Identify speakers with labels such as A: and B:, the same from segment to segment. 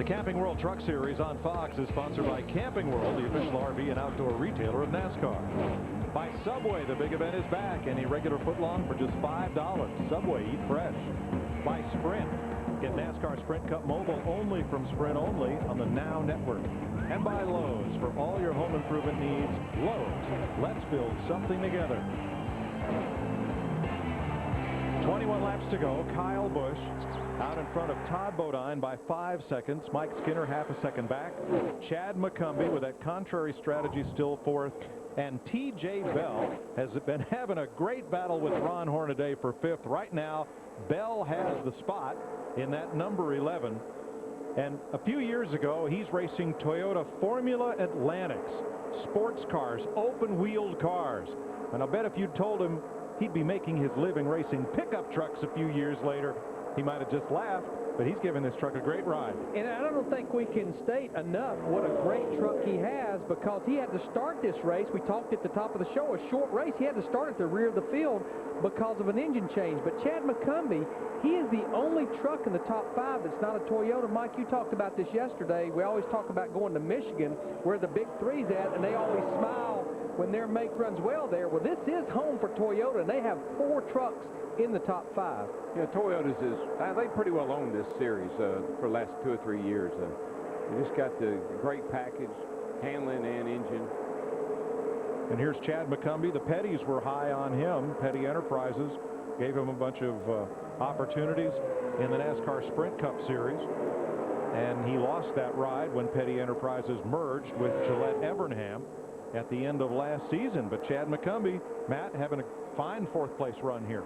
A: Camping World Truck Series on Fox is sponsored by Camping World, the official RV and outdoor retailer of NASCAR. By Subway, the big event is back. Any regular footlong for just $5. Subway, eat fresh. By Sprint. Get NASCAR Sprint Cup Mobile only from Sprint only on the Now Network. And by Lowe's, for all your home improvement needs. Lowe's, let's build something together. 21 laps to go. Kyle Busch out in front of Todd Bodine by 5 seconds. Mike Skinner half a second back. Chad McCumbee with that contrary strategy still fourth. And T.J. Bell has been having a great battle with Ron Hornaday for fifth. Right now, Bell has the spot in that number 11. And a few years ago, he's racing Toyota Formula Atlantics, sports cars, open-wheeled cars. And I bet if you told him he'd be making his living racing pickup trucks a few years later, he might have just laughed, but he's giving this truck a great ride.
B: And I don't think we can state enough what a great truck he has, because he had to start this race. We talked at the top of the show, a short race. He had to start at the rear of the field because of an engine change. But Chad McCumbee, he is the only truck in the top 5 that's not a Toyota. Mike, you talked about this yesterday. We always talk about going to Michigan, where the big three's at, and they always smile when their make runs well there. Well, this is home for Toyota, and they have 4 trucks in the top 5.
C: Yeah, Toyota's they pretty well own this series for the last 2 or 3 years. They just got the great package, handling and engine.
A: And here's Chad McCumbee. The Petties were high on him. Petty Enterprises gave him a bunch of opportunities in the NASCAR Sprint Cup Series. And he lost that ride when Petty Enterprises merged with Gillette Evernham at the end of last season. But Chad McCumbee, Matt, having a fine 4th place run here.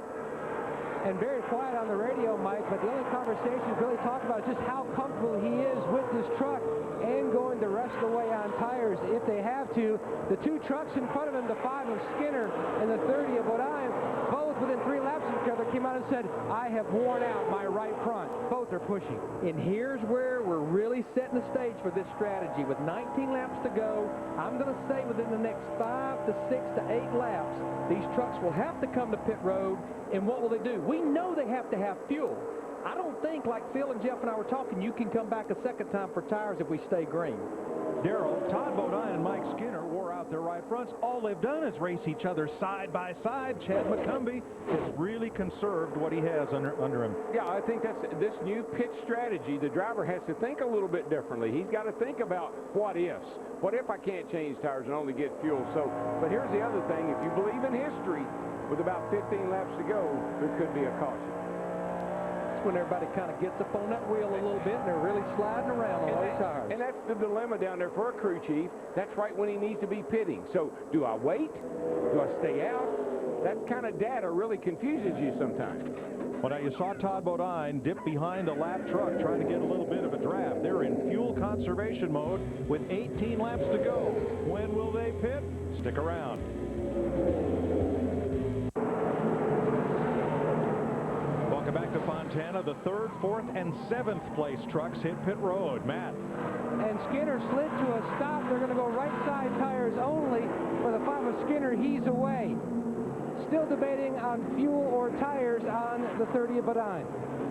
B: And very quiet on the radio, Mike, but the only conversation he's really talking about is just how comfortable he is with this truck and going the rest of the way on tires if they have to. The 2 trucks in front of him, the 5 of Skinner and the 30 of Bodine, both within 3 laps of each other, came out and said, I have worn out my right front. Both are pushing. And here's where we're really setting the stage for this strategy. With 19 laps to go, I'm going to say within the next 5 to 6 to 8 laps, these trucks will have to come to pit road. And what will they do? We know they have to have fuel. I don't think, like Phil and Jeff and I were talking, you can come back a second time for tires if we stay green.
A: Darrell, Todd Bodine and Mike Skinner wore out their right fronts. All they've done is race each other side by side. Chad McCumbee has really conserved what he has under him.
C: Yeah, I think that's this new pit strategy. The driver has to think a little bit differently. He's got to think about what ifs. What if I can't change tires and only get fuel? So, but here's the other thing. If you believe in history, with about 15 laps to go, there could be a caution.
B: That's when everybody kind of gets up on that wheel a little bit, and they're really sliding around on low tires.
C: And that's the dilemma down there for a crew chief. That's right when he needs to be pitting. So do I wait? Do I stay out? That kind of data really confuses you sometimes.
A: Well, now you saw Todd Bodine dip behind a lap truck trying to get a little bit of a draft. They're in fuel conservation mode with 18 laps to go. When will they pit? Stick around. Welcome back to Fontana. The 3rd, 4th, and 7th place trucks hit pit road. Matt.
B: And Skinner slid to a stop. They're going to go right side tires only. For the 5 of Skinner, he's away. Still debating on fuel or tires on the 30 of Bodine.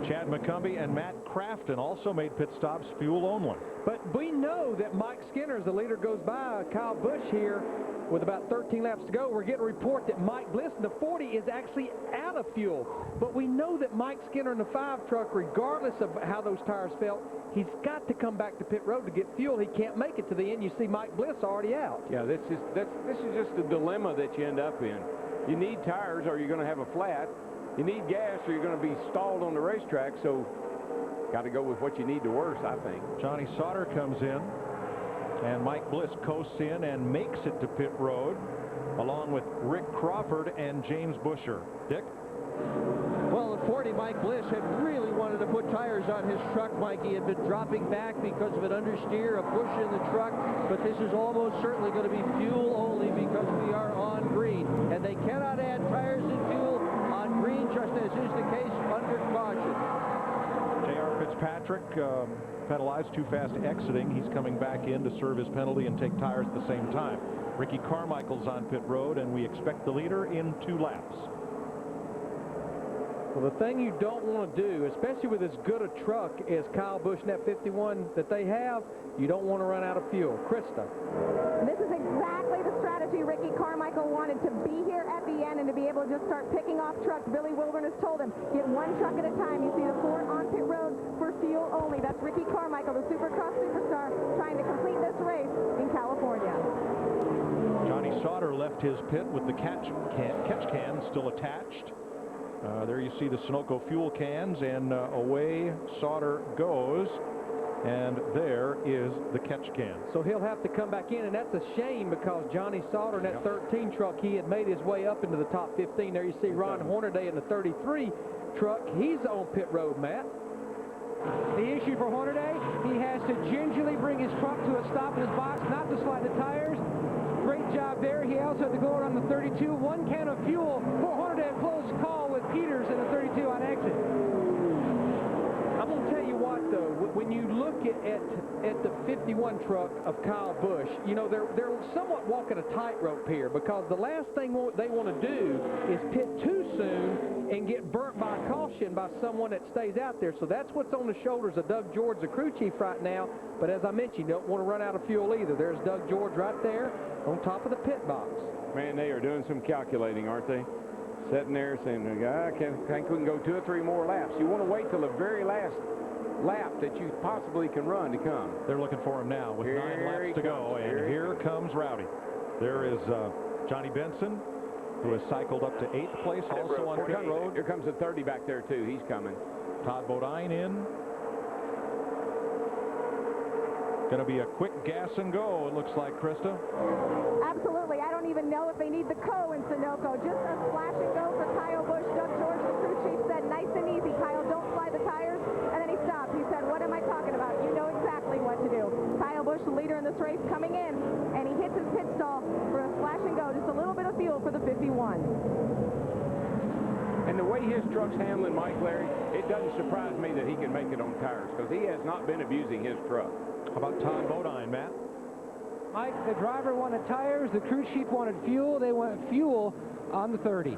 A: Chad McCumbee and Matt Crafton also made pit stops fuel only.
B: But we know that Mike Skinner, as the leader goes by Kyle Busch here, with about 13 laps to go, we're getting a report that Mike Bliss in the 40 is actually out of fuel. But we know that Mike Skinner in the 5 truck, regardless of how those tires felt, he's got to come back to pit road to get fuel. He can't make it to the end. You see Mike Bliss already out.
C: Yeah, this is just the dilemma that you end up in. You need tires or you're going to have a flat. You need gas or you're going to be stalled on the racetrack. So got to go with what you need the worst, I think.
A: Johnny Sauter comes in. And Mike Bliss coasts in and makes it to pit road, along with Rick Crawford and James Busher. Dick?
D: Well, at 40, Mike Bliss had really wanted to put tires on his truck, Mike. He had been dropping back because of an understeer, a push in the truck, but this is almost certainly going to be fuel only because we are on green. And they cannot add tires and fuel on green, just as is the case under caution.
A: J.R. Fitzpatrick penalized, too fast exiting. He's coming back in to serve his penalty and take tires at the same time. Ricky Carmichael's on pit road, and we expect the leader in 2 laps.
D: Well, the thing you don't want to do, especially with as good a truck as Kyle Busch and that 51 that they have, you don't want to run out of fuel. Krista.
E: This is exactly the strategy Ricky Carmichael wanted, to be here at the end and to be able to just start picking off trucks. Billy Wilderness told him, get one truck at a time. You see the 4 on pit road for fuel only. That's Ricky Carmichael, the Supercross superstar, trying to complete this race in California.
A: Johnny Sauter left his pit with the catch can still attached. There you see the Sunoco fuel cans, and away Sauter goes. And there is the catch can.
D: So he'll have to come back in, and that's a shame because Johnny Sauter in that 13 truck, he had made his way up into the top 15. There you see Ron Hornaday in the 33 truck. He's on pit road, Matt.
B: The issue for Hornaday, he has to gingerly bring his truck to a stop in his box, not to slide the tires. Great job there. He also had to go around the 32. 1 can of fuel for Hornaday. A close call with Peters in the 32 on exit.
D: I'm going to tell you what, though, when you look at the 51 truck of Kyle Busch, you know, they're somewhat walking a tightrope here because the last thing they want to do is pit too soon and get burnt by caution by someone that stays out there. So that's what's on the shoulders of Doug George, the crew chief, right now. But as I mentioned, you don't want to run out of fuel either. There's Doug George right there on top of the pit box.
C: Man, they are doing some calculating, aren't they? Sitting there saying, I think we can go 2 or 3 more laps. You want to wait till the very last lap that you possibly can run to come.
A: They're looking for him now with 9 laps to go, and here comes Rowdy. There is Johnny Benson, who has cycled up to 8th place, also on pit road.
C: Here comes the 30 back there, too. He's coming.
A: Todd Bodine in. Going to be a quick gas and go, it looks like, Krista.
E: Absolutely. I don't even know if they need the co in Sunoco. Just a splash and go for Kyle Busch. Doug George, the crew chief, said, nice and easy, Kyle, don't slide the tires. And then he stopped. He said, what am I talking about? You know exactly what to do. Kyle Busch, the leader in this race, coming in, and he hits his pit stall for a splash and go. Just a little bit of fuel for the 51.
C: And the way his truck's handling Mike, Larry, it doesn't surprise me that he can make it on tires because he has not been abusing his truck.
A: How about Todd Bodine, Matt?
B: Mike, the driver wanted tires. The crew chief wanted fuel. They want fuel on the 30.